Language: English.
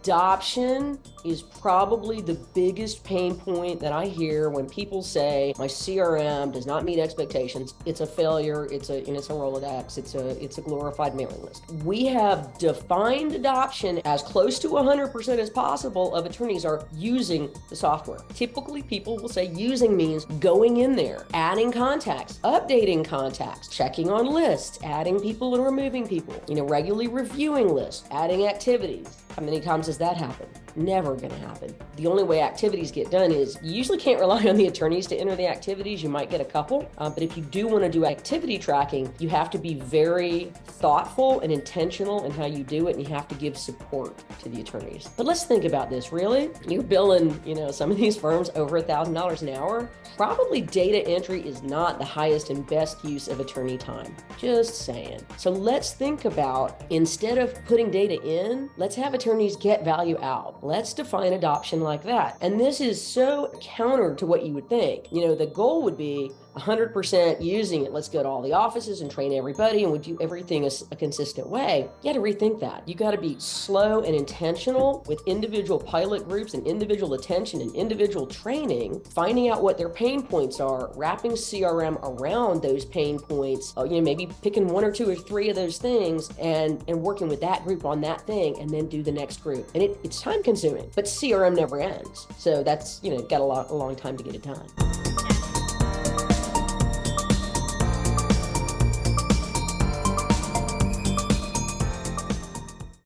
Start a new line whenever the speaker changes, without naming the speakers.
Adoption is probably the biggest pain point that I hear when people say my CRM does not meet expectations. It's a failure. It's a Rolodex. It's a glorified mailing list. We have defined adoption as close to 100% as possible of attorneys are using the software. Typically, people will say using means going in there, adding contacts, updating contacts, checking on lists, adding people and removing people, regularly reviewing lists, adding activities. How many times does that happen? Never going to happen. The only way activities get done is you usually can't rely on the attorneys to enter the activities. You might get a couple, but if you do want to do activity tracking, you have to be very thoughtful and intentional in how you do it, and you have to give support to the attorneys. But let's think about this. Really, you're billing, some of these firms over $1,000 an hour. Probably data entry is not the highest and best use of attorney time. Just saying. So let's think about, instead of putting data in, let's have attorneys get value out. Let's define adoption like that. And this is so counter to what you would think. The goal would be 100% using it. Let's go to all the offices and train everybody and we do everything a consistent way. You got to rethink that. You got to be slow and intentional with individual pilot groups and individual attention and individual training, finding out what their pain points are, wrapping CRM around those pain points, maybe picking one or two or three of those things and working with that group on that thing, and then do the next group. And it's time consuming, but CRM never ends. So that's, got a long time to get it done.